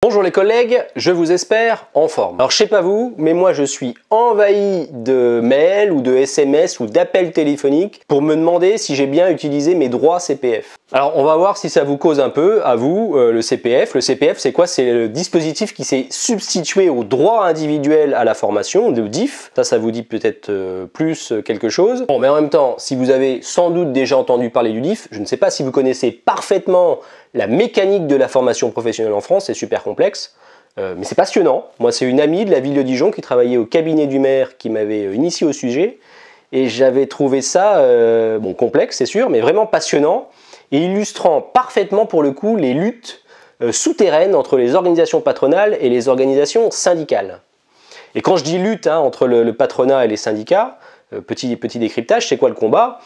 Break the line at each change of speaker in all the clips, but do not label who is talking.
Bonjour les collègues, je vous espère en forme. Alors je sais pas vous, mais moi je suis envahi de mails ou de SMS ou d'appels téléphoniques pour me demander si j'ai bien utilisé mes droits CPF. Alors on va voir si ça vous cause un peu, à vous, le CPF. Le CPF c'est quoi? C'est le dispositif qui s'est substitué au droit individuel à la formation, le DIF. Ça vous dit peut-être plus quelque chose. Bon, mais en même temps, si vous avez sans doute déjà entendu parler du DIF, je ne sais pas si vous connaissez parfaitement la mécanique de la formation professionnelle en France, c'est super complexe, mais c'est passionnant. Moi, c'est une amie de la ville de Dijon qui travaillait au cabinet du maire qui m'avait initié au sujet, et j'avais trouvé ça, bon, complexe c'est sûr, mais vraiment passionnant, et illustrant parfaitement pour le coup les luttes souterraines entre les organisations patronales et les organisations syndicales. Et quand je dis lutte entre le patronat et les syndicats, petit décryptage, c'est quoi le combat?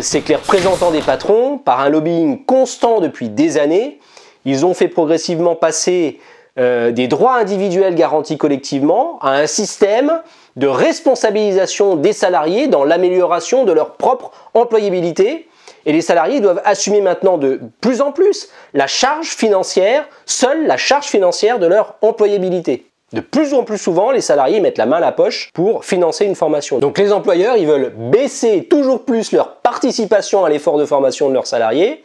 C'est que les représentants des patrons, par un lobbying constant depuis des années, ils ont fait progressivement passer des droits individuels garantis collectivement à un système de responsabilisation des salariés dans l'amélioration de leur propre employabilité. Et les salariés doivent assumer maintenant de plus en plus la charge financière, seule la charge financière de leur employabilité. De plus en plus souvent, les salariés mettent la main à la poche pour financer une formation. Donc les employeurs, ils veulent baisser toujours plus leur participation à l'effort de formation de leurs salariés.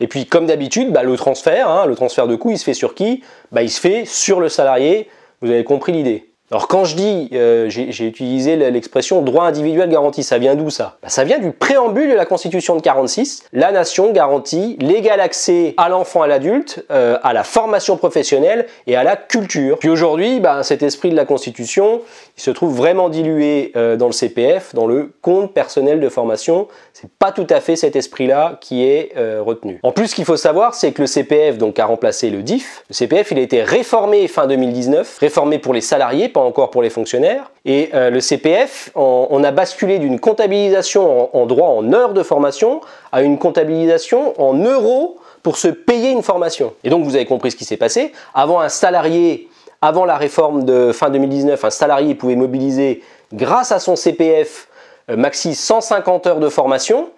Et puis comme d'habitude, le transfert de coût, il se fait sur qui? Il se fait sur le salarié, vous avez compris l'idée. Alors quand je dis, j'ai utilisé l'expression droit individuel garanti, ça vient d'où ça? Ça vient du préambule de la Constitution de 46. La nation garantit l'égal accès à l'enfant, à l'adulte, à la formation professionnelle et à la culture. Puis aujourd'hui, cet esprit de la Constitution, il se trouve vraiment dilué dans le CPF, dans le compte personnel de formation. C'est pas tout à fait cet esprit-là qui est retenu. En plus, ce qu'il faut savoir, c'est que le CPF donc a remplacé le DIF. Le CPF, il a été réformé fin 2019, réformé pour les salariés, pas encore pour les fonctionnaires. Et le CPF, on a basculé d'une comptabilisation en droit en heures de formation à une comptabilisation en euros pour se payer une formation. Et donc vous avez compris ce qui s'est passé. Avant la réforme de fin 2019, un salarié pouvait mobiliser grâce à son CPF maxi 150 heures de formation.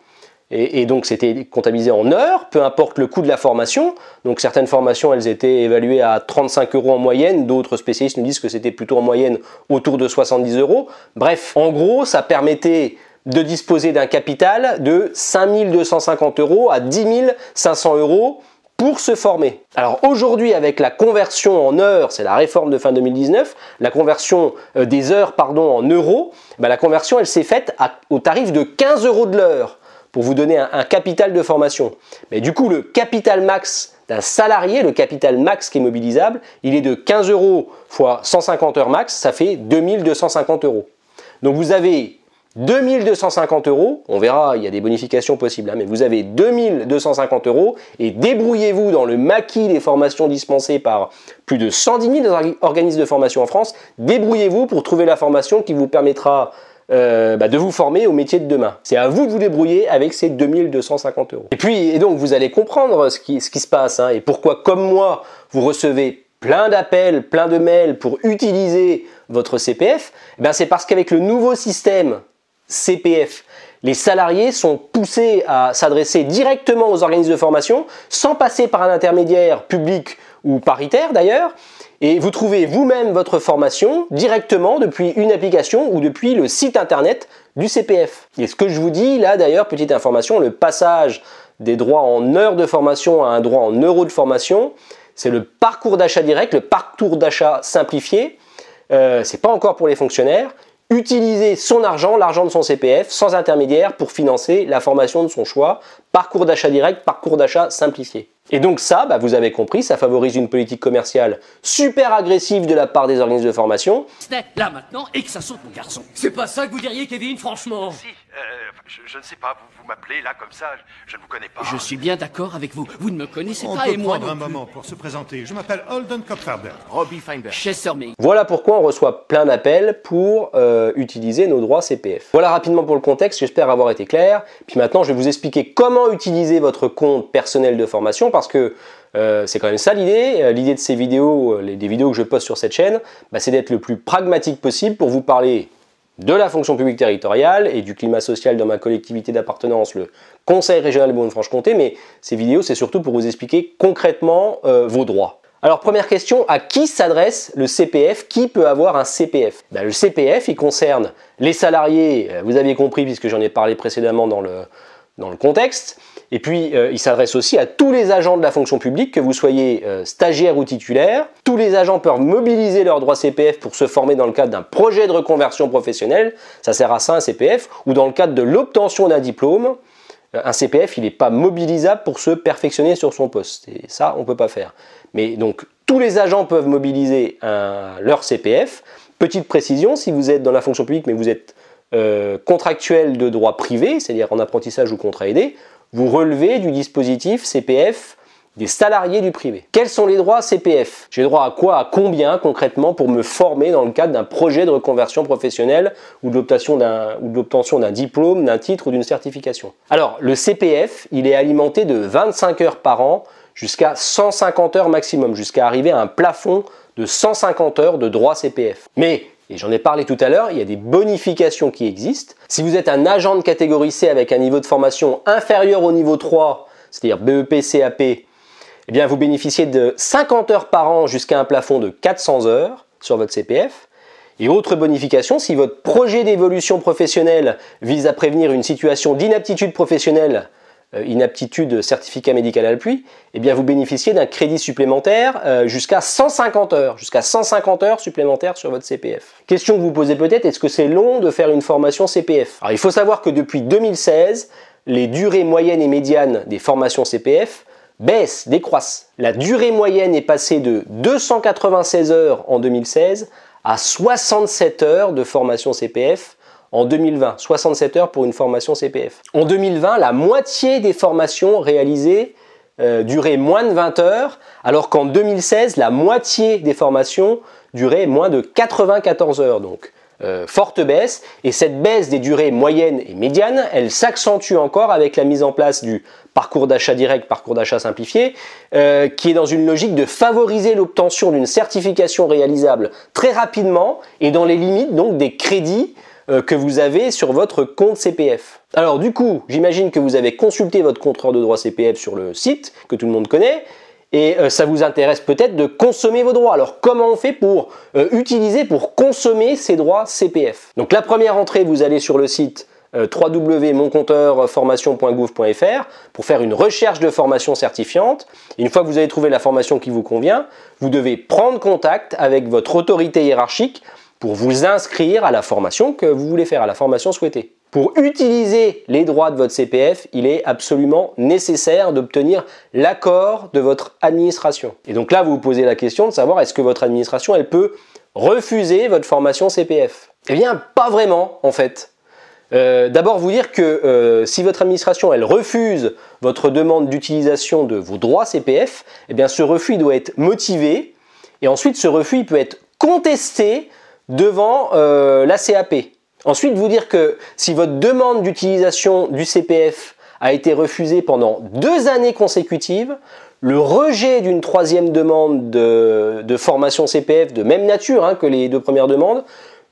Et donc c'était comptabilisé en heures, peu importe le coût de la formation. Donc certaines formations, elles étaient évaluées à 35 € en moyenne, d'autres spécialistes nous disent que c'était plutôt en moyenne autour de 70 €. Bref, en gros, ça permettait de disposer d'un capital de 5 250 € à 10 500 € pour se former. Alors aujourd'hui, avec la conversion en heures, c'est la réforme de fin 2019, la conversion des heures en euros, la conversion, elle s'est faite au tarif de 15 € de l'heure, pour vous donner un capital de formation. Mais du coup, le capital max d'un salarié, le capital max qui est mobilisable, il est de 15 € fois 150 heures max, ça fait 2250 €. Donc vous avez 2250 €, on verra, il y a des bonifications possibles, mais vous avez 2250 € et débrouillez-vous dans le maquis des formations dispensées par plus de 110 000 organismes de formation en France, débrouillez-vous pour trouver la formation qui vous permettra de vous former au métier de demain. C'est à vous de vous débrouiller avec ces 2250 €. Et donc vous allez comprendre ce qui se passe et pourquoi, comme moi, vous recevez plein d'appels, plein de mails pour utiliser votre CPF. C'est parce qu'avec le nouveau système CPF, les salariés sont poussés à s'adresser directement aux organismes de formation sans passer par un intermédiaire public ou paritaire d'ailleurs. Et vous trouvez vous-même votre formation directement depuis une application ou depuis le site internet du CPF. Et ce que je vous dis là d'ailleurs, petite information, le passage des droits en heures de formation à un droit en euros de formation, c'est le parcours d'achat direct, le parcours d'achat simplifié. C'est pas encore pour les fonctionnaires. Utiliser son argent, l'argent de son CPF, sans intermédiaire pour financer la formation de son choix. Parcours d'achat direct, parcours d'achat simplifié. Et donc ça, vous avez compris, ça favorise une politique commerciale super agressive de la part des organismes de formation.
Là maintenant, et que ça saute mon garçon. C'est pas ça que vous diriez, Kevin, franchement.
Si, je ne sais pas, vous m'appelez là comme ça, je ne vous connais pas.
Je suis bien d'accord avec vous. Vous ne me connaissez
On
pas
peut
et moi
prendre
non
un
plus.
moment pour se présenter. Je m'appelle Holden Kopfarber.
Robbie Feinberg.
Chesterming.
Voilà pourquoi on reçoit plein d'appels pour utiliser nos droits CPF. Voilà rapidement pour le contexte, j'espère avoir été clair. Puis maintenant, je vais vous expliquer comment utiliser votre compte personnel de formation parce que c'est quand même ça l'idée. L'idée de ces vidéos, des vidéos que je poste sur cette chaîne, c'est d'être le plus pragmatique possible pour vous parler de la fonction publique territoriale et du climat social dans ma collectivité d'appartenance, le Conseil régional de Bourgogne-Franche-Comté, mais ces vidéos, c'est surtout pour vous expliquer concrètement vos droits. Alors première question, à qui s'adresse le CPF? Qui peut avoir un CPF? Le CPF, il concerne les salariés, vous aviez compris puisque j'en ai parlé précédemment dans le contexte, et puis il s'adresse aussi à tous les agents de la fonction publique, que vous soyez stagiaire ou titulaire. Tous les agents peuvent mobiliser leurs droits CPF pour se former dans le cadre d'un projet de reconversion professionnelle, ça sert à ça un CPF, ou dans le cadre de l'obtention d'un diplôme. Un CPF, il n'est pas mobilisable pour se perfectionner sur son poste, et ça on ne peut pas faire. Mais donc tous les agents peuvent mobiliser leur CPF. Petite précision, si vous êtes dans la fonction publique mais vous êtes contractuel de droit privé, c'est-à-dire en apprentissage ou contrat aidé, vous relevez du dispositif CPF des salariés du privé. Quels sont les droits CPF? J'ai droit à quoi, à combien concrètement pour me former dans le cadre d'un projet de reconversion professionnelle ou de l'obtention d'un diplôme, d'un titre ou d'une certification? Alors le CPF, il est alimenté de 25 heures par an jusqu'à 150 heures maximum, jusqu'à arriver à un plafond de 150 heures de droit CPF. Mais, et j'en ai parlé tout à l'heure, il y a des bonifications qui existent. Si vous êtes un agent de catégorie C avec un niveau de formation inférieur au niveau 3, c'est-à-dire BEP, CAP, eh bien vous bénéficiez de 50 heures par an jusqu'à un plafond de 400 heures sur votre CPF. Et autre bonification, si votre projet d'évolution professionnelle vise à prévenir une situation d'inaptitude professionnelle, inaptitude certificat médical à l'appui, eh bien vous bénéficiez d'un crédit supplémentaire jusqu'à 150 heures supplémentaires sur votre CPF. Question que vous posez peut-être, est-ce que c'est long de faire une formation CPF? Alors il faut savoir que depuis 2016, les durées moyennes et médianes des formations CPF baissent, décroissent. La durée moyenne est passée de 296 heures en 2016 à 67 heures de formation CPF en 2020, 67 heures pour une formation CPF. En 2020, la moitié des formations réalisées duraient moins de 20 heures, alors qu'en 2016, la moitié des formations duraient moins de 94 heures. Donc, forte baisse. Et cette baisse des durées moyennes et médianes, elle s'accentue encore avec la mise en place du parcours d'achat direct, parcours d'achat simplifié, qui est dans une logique de favoriser l'obtention d'une certification réalisable très rapidement et dans les limites donc des crédits que vous avez sur votre compte CPF. Alors du coup, j'imagine que vous avez consulté votre contrôleur de droit CPF sur le site, que tout le monde connaît, et ça vous intéresse peut-être de consommer vos droits. Alors comment on fait pour consommer ces droits CPF? Donc la première entrée, vous allez sur le site www.moncompteurformation.gouv.fr pour faire une recherche de formation certifiante. Et une fois que vous avez trouvé la formation qui vous convient, vous devez prendre contact avec votre autorité hiérarchique pour vous inscrire à la formation que vous voulez faire, à la formation souhaitée. Pour utiliser les droits de votre CPF, il est absolument nécessaire d'obtenir l'accord de votre administration. Et donc là, vous vous posez la question de savoir est-ce que votre administration, elle peut refuser votre formation CPF? Eh bien, pas vraiment, en fait. D'abord, vous dire que si votre administration, elle refuse votre demande d'utilisation de vos droits CPF, eh bien, ce refus doit être motivé. Et ensuite, ce refus, il peut être contesté devant la CAP. Ensuite, vous dire que si votre demande d'utilisation du CPF a été refusée pendant 2 années consécutives, le rejet d'une troisième demande de formation CPF de même nature que les 2 premières demandes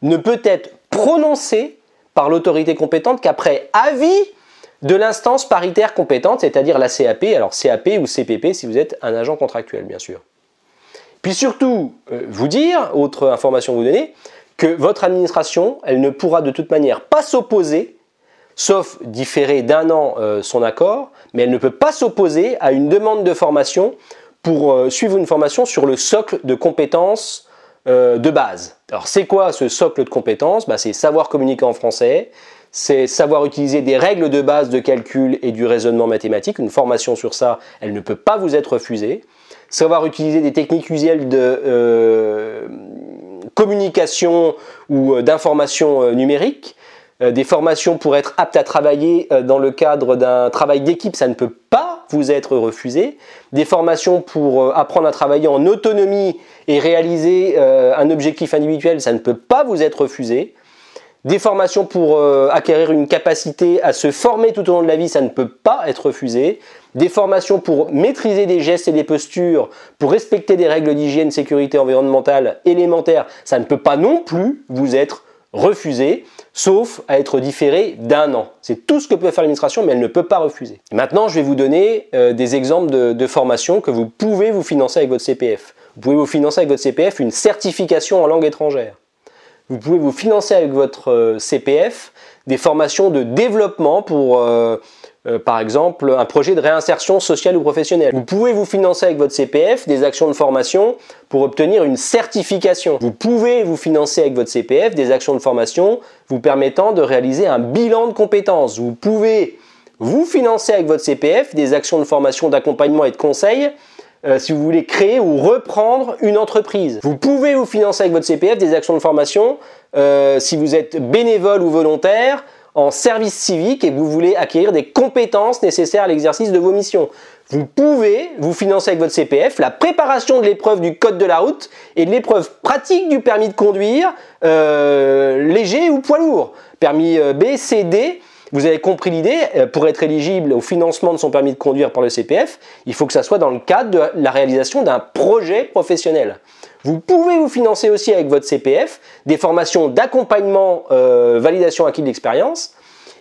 ne peut être prononcé par l'autorité compétente qu'après avis de l'instance paritaire compétente, c'est-à-dire la CAP, alors CAP ou CPP si vous êtes un agent contractuel bien sûr. Puis surtout, vous dire, autre information vous donner, que votre administration, elle ne pourra de toute manière pas s'opposer, sauf différer d'1 an son accord, mais elle ne peut pas s'opposer à une demande de formation pour suivre une formation sur le socle de compétences de base. Alors c'est quoi ce socle de compétences? C'est savoir communiquer en français, c'est savoir utiliser des règles de base de calcul et du raisonnement mathématique. Une formation sur ça, elle ne peut pas vous être refusée. Savoir utiliser des techniques usuelles de communication ou d'information numérique. Des formations pour être apte à travailler dans le cadre d'un travail d'équipe, ça ne peut pas vous être refusé. Des formations pour apprendre à travailler en autonomie et réaliser un objectif individuel, ça ne peut pas vous être refusé. Des formations pour acquérir une capacité à se former tout au long de la vie, ça ne peut pas être refusé. Des formations pour maîtriser des gestes et des postures, pour respecter des règles d'hygiène, sécurité environnementale élémentaires, ça ne peut pas non plus vous être refusé. sauf à être différé d'1 an. C'est tout ce que peut faire l'administration, mais elle ne peut pas refuser. Maintenant, je vais vous donner des exemples de formations que vous pouvez vous financer avec votre CPF. Vous pouvez vous financer avec votre CPF une certification en langue étrangère. Vous pouvez vous financer avec votre CPF des formations de développement pour, par exemple, un projet de réinsertion sociale ou professionnelle. Vous pouvez vous financer avec votre CPF des actions de formation pour obtenir une certification. Vous pouvez vous financer avec votre CPF des actions de formation vous permettant de réaliser un bilan de compétences. Vous pouvez vous financer avec votre CPF des actions de formation, d'accompagnement et de conseil si vous voulez créer ou reprendre une entreprise. Vous pouvez vous financer avec votre CPF des actions de formation si vous êtes bénévole ou volontaire en service civique et que vous voulez acquérir des compétences nécessaires à l'exercice de vos missions. Vous pouvez vous financer avec votre CPF la préparation de l'épreuve du code de la route et de l'épreuve pratique du permis de conduire léger ou poids lourd. Permis B, C, D. Vous avez compris l'idée, pour être éligible au financement de son permis de conduire par le CPF, il faut que ça soit dans le cadre de la réalisation d'un projet professionnel. Vous pouvez vous financer aussi avec votre CPF des formations d'accompagnement validation acquis de l'expérience.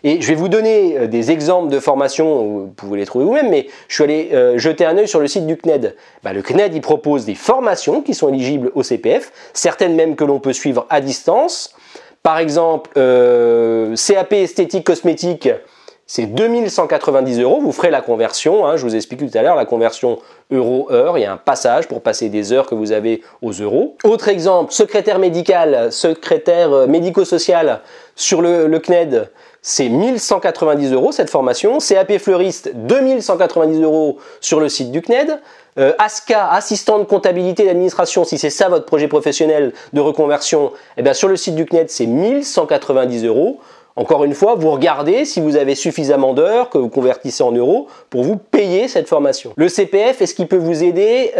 Et je vais vous donner des exemples de formations, vous pouvez les trouver vous-même, mais je suis allé jeter un œil sur le site du CNED. Le CNED, il propose des formations qui sont éligibles au CPF, certaines même que l'on peut suivre à distance. Par exemple, CAP esthétique cosmétique, c'est 2190 €. Vous ferez la conversion, je vous ai expliqué tout à l'heure, la conversion euro-heure. Il y a un passage pour passer des heures que vous avez aux euros. Autre exemple, secrétaire médical, secrétaire médico-social sur le CNED, c'est 1190 € cette formation. CAP fleuriste, 2190 € sur le site du CNED. ASCA, assistant de comptabilité et d'administration, si c'est ça votre projet professionnel de reconversion, sur le site du CNED, c'est 1190 €. Encore une fois, vous regardez si vous avez suffisamment d'heures que vous convertissez en euros pour vous payer cette formation. Le CPF, est-ce qu'il peut vous aider,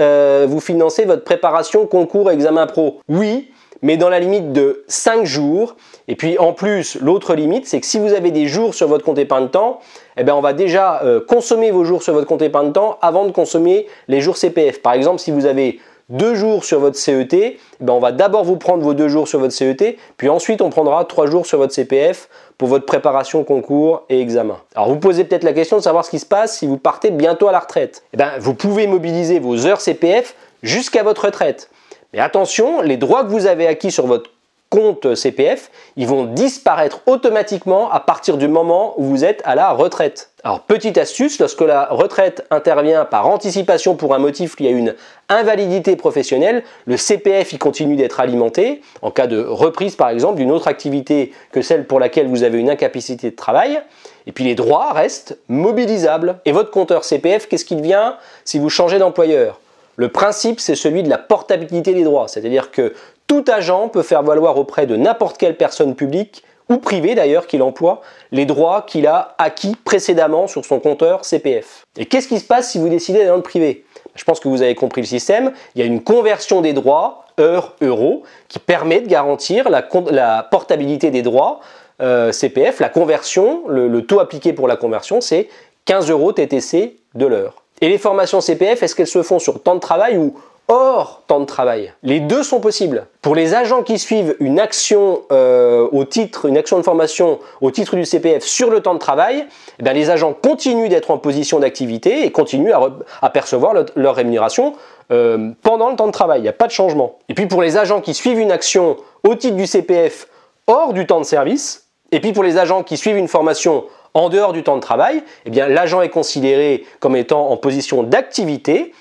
vous financer votre préparation concours examen pro? Oui, mais dans la limite de 5 jours. Et puis en plus, l'autre limite, c'est que si vous avez des jours sur votre compte épargne-temps, on va déjà consommer vos jours sur votre compte épargne-temps avant de consommer les jours CPF. Par exemple, si vous avez 2 jours sur votre CET, on va d'abord vous prendre vos 2 jours sur votre CET, puis ensuite on prendra 3 jours sur votre CPF pour votre préparation concours et examen. Alors vous posez peut-être la question de savoir ce qui se passe si vous partez bientôt à la retraite. Vous pouvez mobiliser vos heures CPF jusqu'à votre retraite. Mais attention, les droits que vous avez acquis sur votre compte CPF, ils vont disparaître automatiquement à partir du moment où vous êtes à la retraite. Alors petite astuce, lorsque la retraite intervient par anticipation pour un motif lié à une invalidité professionnelle, le CPF il continue d'être alimenté en cas de reprise par exemple d'une autre activité que celle pour laquelle vous avez une incapacité de travail. Et puis les droits restent mobilisables. Et votre compteur CPF, qu'est-ce qu'il devient si vous changez d'employeur? Le principe, c'est celui de la portabilité des droits, c'est-à-dire que tout agent peut faire valoir auprès de n'importe quelle personne publique ou privée d'ailleurs qu'il emploie les droits qu'il a acquis précédemment sur son compteur CPF. Et qu'est-ce qui se passe si vous décidez d'aller dans le privé? Je pense que vous avez compris le système. Il y a une conversion des droits heure-euro qui permet de garantir la portabilité des droits CPF. La conversion, le taux appliqué pour la conversion, c'est 15 € TTC de l'heure. Et les formations CPF, est-ce qu'elles se font sur temps de travail ou hors temps de travail? Les deux sont possibles. Pour les agents qui suivent une action une action de formation au titre du CPF sur le temps de travail, les agents continuent d'être en position d'activité et continuent à percevoir leur rémunération pendant le temps de travail. Il n'y a pas de changement. Et puis pour les agents qui suivent une action au titre du CPF hors du temps de service, et puis pour les agents qui suivent une formation en dehors du temps de travail, l'agent est considéré comme étant en position d'activité.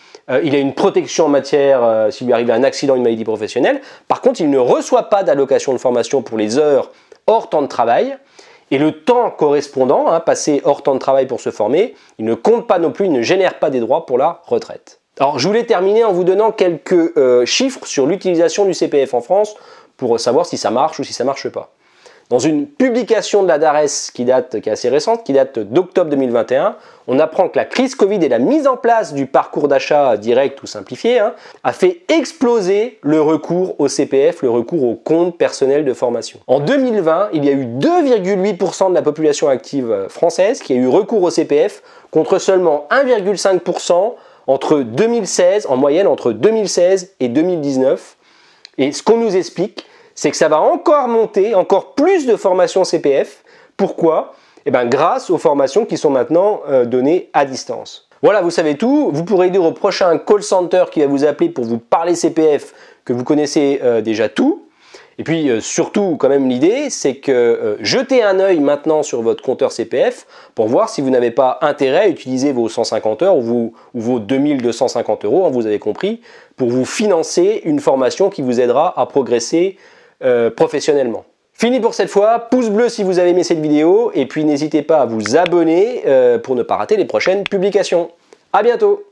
Il a une protection en matière s'il lui arrive un accident, une maladie professionnelle. Par contre, il ne reçoit pas d'allocation de formation pour les heures hors temps de travail. Et le temps correspondant, passé hors temps de travail pour se former, il ne compte pas non plus, il ne génère pas des droits pour la retraite. Alors, je voulais terminer en vous donnant quelques chiffres sur l'utilisation du CPF en France pour savoir si ça marche ou si ça ne marche pas. Dans une publication de la DARES qui est assez récente, qui date d'octobre 2021, on apprend que la crise Covid et la mise en place du parcours d'achat direct ou simplifié a fait exploser le recours au CPF, le recours au compte personnel de formation. En 2020, il y a eu 2,8% de la population active française qui a eu recours au CPF contre seulement 1,5% entre 2016, en moyenne entre 2016 et 2019. Et ce qu'on nous explique, c'est que ça va encore monter, encore plus de formations CPF. Pourquoi? Eh bien, grâce aux formations qui sont maintenant données à distance. Voilà, vous savez tout. Vous pourrez dire au prochain call center qui va vous appeler pour vous parler CPF que vous connaissez déjà tout. Et puis surtout, quand même, l'idée, c'est que jetez un œil maintenant sur votre compteur CPF pour voir si vous n'avez pas intérêt à utiliser vos 150 heures ou vos 2250 €, hein, vous avez compris, pour vous financer une formation qui vous aidera à progresser professionnellement. Fini pour cette fois, pouce bleu si vous avez aimé cette vidéo, et puis n'hésitez pas à vous abonner pour ne pas rater les prochaines publications. À bientôt!